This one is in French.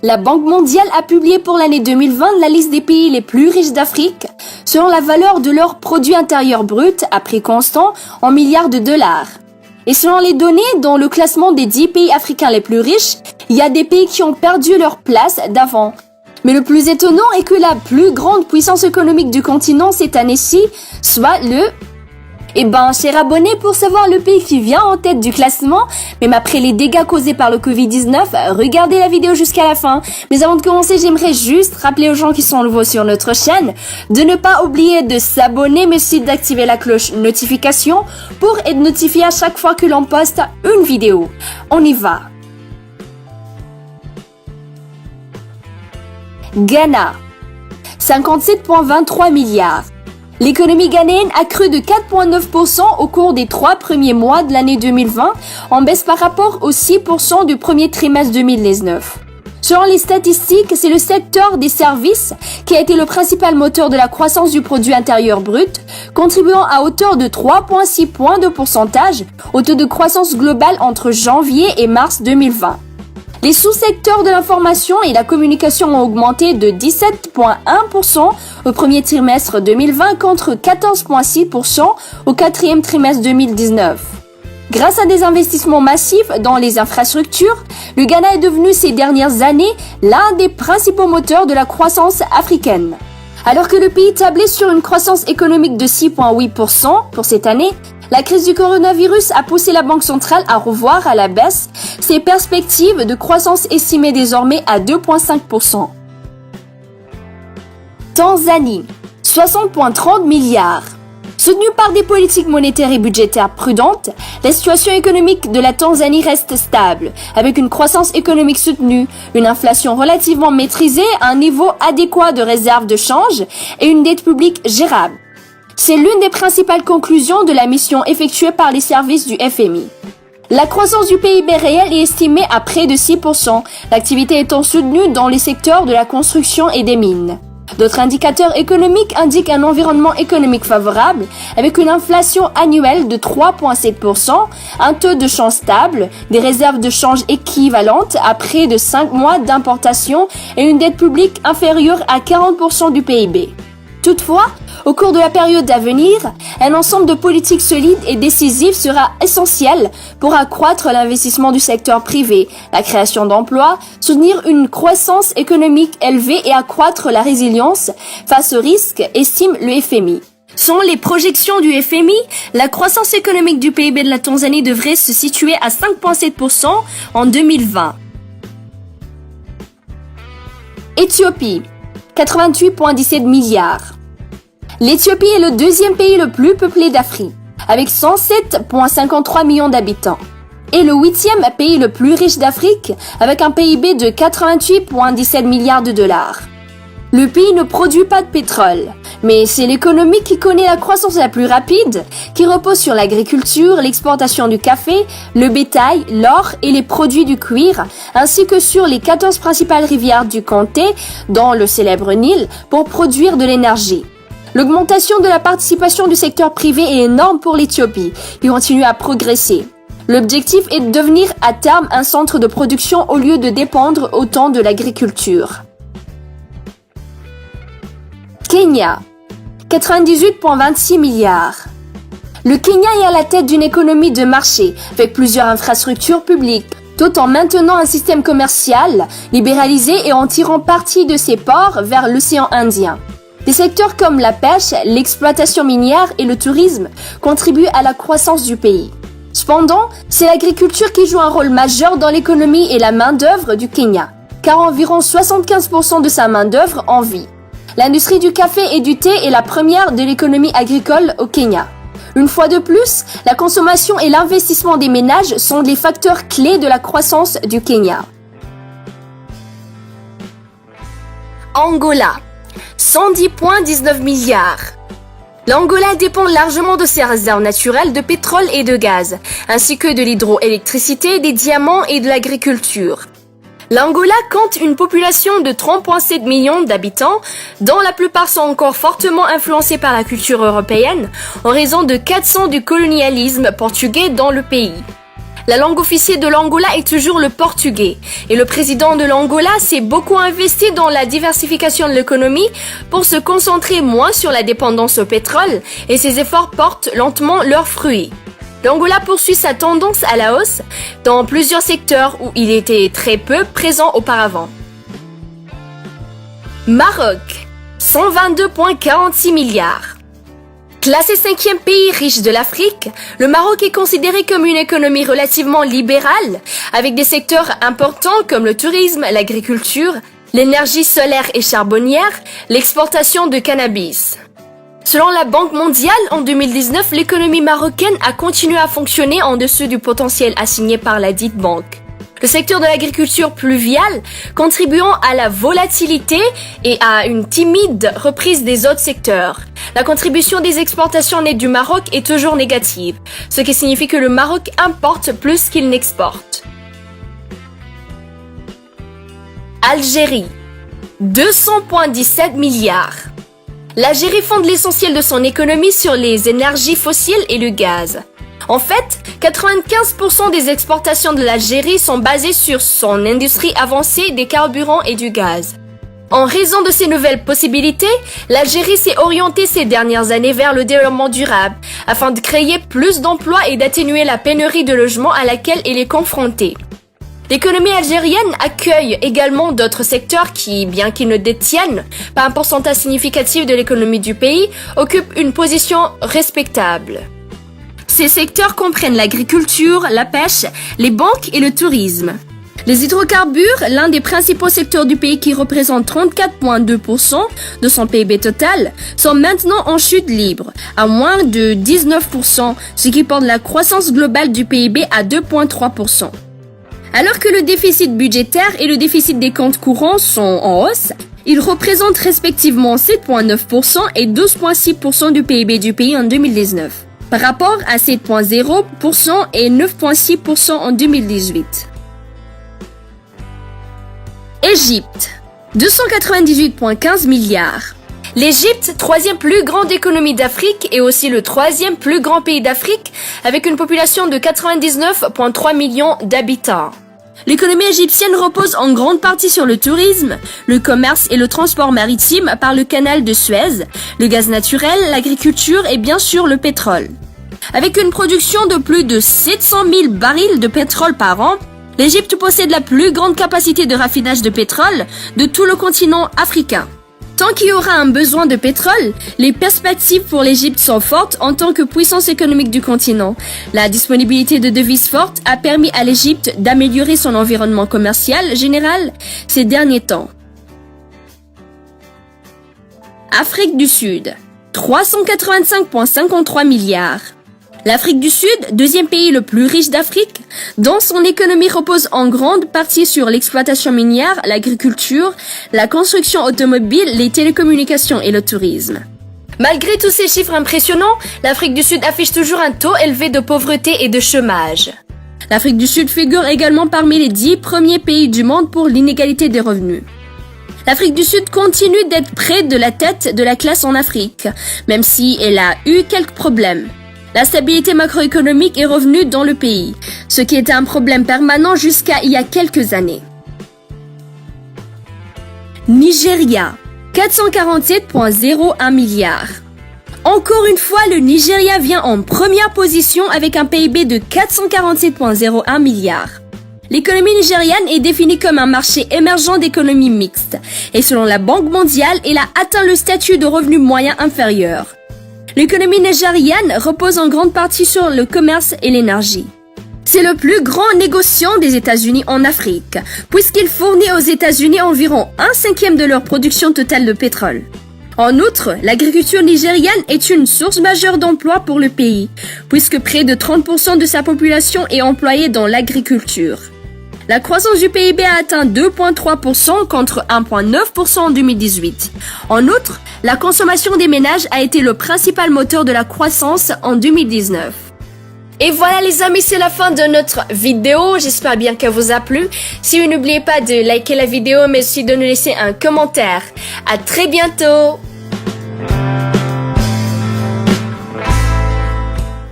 La Banque mondiale a publié pour l'année 2020 la liste des pays les plus riches d'Afrique selon la valeur de leur produit intérieur brut à prix constant en milliards de dollars. Et selon les données dans le classement des 10 pays africains les plus riches, il y a des pays qui ont perdu leur place d'avant. Mais le plus étonnant est que la plus grande puissance économique du continent cette année-ci soit chers abonnés, pour savoir le pays qui vient en tête du classement, même après les dégâts causés par le Covid-19, regardez la vidéo jusqu'à la fin. Mais avant de commencer, j'aimerais juste rappeler aux gens qui sont nouveaux sur notre chaîne de ne pas oublier de s'abonner, mais aussi d'activer la cloche notification pour être notifié à chaque fois que l'on poste une vidéo. On y va. Ghana, 57,23 milliards. L'économie ghanéenne a cru de 4,9% au cours des 3 premiers mois de l'année 2020, en baisse par rapport aux 6% du premier trimestre 2019. Selon les statistiques, c'est le secteur des services qui a été le principal moteur de la croissance du produit intérieur brut, contribuant à hauteur de 3,6 points de pourcentage au taux de croissance globale entre janvier et mars 2020. Les sous-secteurs de l'information et la communication ont augmenté de 17,1% au premier trimestre 2020 contre 14,6% au quatrième trimestre 2019. Grâce à des investissements massifs dans les infrastructures, le Ghana est devenu ces dernières années l'un des principaux moteurs de la croissance africaine. Alors que le pays tablait sur une croissance économique de 6,8% pour cette année, la crise du coronavirus a poussé la Banque centrale à revoir à la baisse ses perspectives de croissance estimées désormais à 2,5%. Tanzanie, 60,30 milliards. Soutenue par des politiques monétaires et budgétaires prudentes, la situation économique de la Tanzanie reste stable, avec une croissance économique soutenue, une inflation relativement maîtrisée, un niveau adéquat de réserve de change et une dette publique gérable. C'est l'une des principales conclusions de la mission effectuée par les services du FMI. La croissance du PIB réel est estimée à près de 6%, l'activité étant soutenue dans les secteurs de la construction et des mines. D'autres indicateurs économiques indiquent un environnement économique favorable, avec une inflation annuelle de 3,7%, un taux de change stable, des réserves de change équivalentes à près de 5 mois d'importation et une dette publique inférieure à 40% du PIB. Toutefois, au cours de la période à venir, un ensemble de politiques solides et décisives sera essentiel pour accroître l'investissement du secteur privé, la création d'emplois, soutenir une croissance économique élevée et accroître la résilience face aux risques, estime le FMI. Selon les projections du FMI, la croissance économique du PIB de la Tanzanie devrait se situer à 5,7% en 2020. Éthiopie, 88,17 milliards. L'Éthiopie est le deuxième pays le plus peuplé d'Afrique, avec 107,53 millions d'habitants, et le 8e pays le plus riche d'Afrique, avec un PIB de 88,17 milliards de dollars. Le pays ne produit pas de pétrole, mais c'est l'économie qui connaît la croissance la plus rapide, qui repose sur l'agriculture, l'exportation du café, le bétail, l'or et les produits du cuir, ainsi que sur les 14 principales rivières du comté, dont le célèbre Nil, pour produire de l'énergie. L'augmentation de la participation du secteur privé est énorme pour l'Éthiopie, qui continue à progresser. L'objectif est de devenir à terme un centre de production au lieu de dépendre autant de l'agriculture. Kenya, 98,26 milliards. Le Kenya est à la tête d'une économie de marché, avec plusieurs infrastructures publiques, tout en maintenant un système commercial libéralisé et en tirant parti de ses ports vers l'océan Indien. Des secteurs comme la pêche, l'exploitation minière et le tourisme contribuent à la croissance du pays. Cependant, c'est l'agriculture qui joue un rôle majeur dans l'économie et la main-d'œuvre du Kenya, car environ 75% de sa main-d'œuvre en vit. L'industrie du café et du thé est la première de l'économie agricole au Kenya. Une fois de plus, la consommation et l'investissement des ménages sont les facteurs clés de la croissance du Kenya. Angola, 110,19 milliards. L'Angola dépend largement de ses réserves naturelles de pétrole et de gaz, ainsi que de l'hydroélectricité, des diamants et de l'agriculture. L'Angola compte une population de 30,7 millions d'habitants, dont la plupart sont encore fortement influencés par la culture européenne, en raison de 400 du colonialisme portugais dans le pays. La langue officielle de l'Angola est toujours le portugais et le président de l'Angola s'est beaucoup investi dans la diversification de l'économie pour se concentrer moins sur la dépendance au pétrole et ses efforts portent lentement leurs fruits. L'Angola poursuit sa tendance à la hausse dans plusieurs secteurs où il était très peu présent auparavant. Maroc, 122,46 milliards. Classé 5e pays riche de l'Afrique, le Maroc est considéré comme une économie relativement libérale, avec des secteurs importants comme le tourisme, l'agriculture, l'énergie solaire et charbonnière, l'exportation de cannabis. Selon la Banque mondiale, en 2019, l'économie marocaine a continué à fonctionner en dessous du potentiel assigné par la dite banque. Le secteur de l'agriculture pluviale contribuant à la volatilité et à une timide reprise des autres secteurs. La contribution des exportations nettes du Maroc est toujours négative, ce qui signifie que le Maroc importe plus qu'il n'exporte. Algérie, 200,17 milliards. L'Algérie fonde l'essentiel de son économie sur les énergies fossiles et le gaz. En fait, 95% des exportations de l'Algérie sont basées sur son industrie avancée des carburants et du gaz. En raison de ces nouvelles possibilités, l'Algérie s'est orientée ces dernières années vers le développement durable, afin de créer plus d'emplois et d'atténuer la pénurie de logements à laquelle elle est confrontée. L'économie algérienne accueille également d'autres secteurs qui, bien qu'ils ne détiennent pas un pourcentage significatif de l'économie du pays, occupent une position respectable. Ces secteurs comprennent l'agriculture, la pêche, les banques et le tourisme. Les hydrocarbures, l'un des principaux secteurs du pays qui représente 34,2% de son PIB total, sont maintenant en chute libre, à moins de 19%, ce qui porte la croissance globale du PIB à 2,3%. Alors que le déficit budgétaire et le déficit des comptes courants sont en hausse, ils représentent respectivement 7,9% et 12,6% du PIB du pays en 2019. Par rapport à 7,0% et 9,6% en 2018. Égypte, 298,15 milliards. L'Égypte, troisième plus grande économie d'Afrique et aussi le troisième plus grand pays d'Afrique avec une population de 99,3 millions d'habitants. L'économie égyptienne repose en grande partie sur le tourisme, le commerce et le transport maritime par le canal de Suez, le gaz naturel, l'agriculture et bien sûr le pétrole. Avec une production de plus de 700 000 barils de pétrole par an, l'Égypte possède la plus grande capacité de raffinage de pétrole de tout le continent africain. Tant qu'il y aura un besoin de pétrole, les perspectives pour l'Égypte sont fortes en tant que puissance économique du continent. La disponibilité de devises fortes a permis à l'Égypte d'améliorer son environnement commercial général ces derniers temps. Afrique du Sud, 385,53 milliards. L'Afrique du Sud, deuxième pays le plus riche d'Afrique, dont son économie repose en grande partie sur l'exploitation minière, l'agriculture, la construction automobile, les télécommunications et le tourisme. Malgré tous ces chiffres impressionnants, l'Afrique du Sud affiche toujours un taux élevé de pauvreté et de chômage. L'Afrique du Sud figure également parmi les 10 premiers pays du monde pour l'inégalité des revenus. L'Afrique du Sud continue d'être près de la tête de la classe en Afrique, même si elle a eu quelques problèmes. La stabilité macroéconomique est revenue dans le pays, ce qui était un problème permanent jusqu'à il y a quelques années. Nigeria, 447,01 milliards. Encore une fois, le Nigeria vient en première position avec un PIB de 447,01 milliards. L'économie nigériane est définie comme un marché émergent d'économie mixte, et selon la Banque mondiale, elle a atteint le statut de revenu moyen inférieur. L'économie nigériane repose en grande partie sur le commerce et l'énergie. C'est le plus grand négociant des États-Unis en Afrique, puisqu'il fournit aux États-Unis environ 1/5 de leur production totale de pétrole. En outre, l'agriculture nigériane est une source majeure d'emploi pour le pays, puisque près de 30% de sa population est employée dans l'agriculture. La croissance du PIB a atteint 2,3% contre 1,9% en 2018. En outre, la consommation des ménages a été le principal moteur de la croissance en 2019. Et voilà les amis, c'est la fin de notre vidéo. J'espère bien qu'elle vous a plu. Si vous n'oubliez pas de liker la vidéo, mais aussi de nous laisser un commentaire. À très bientôt!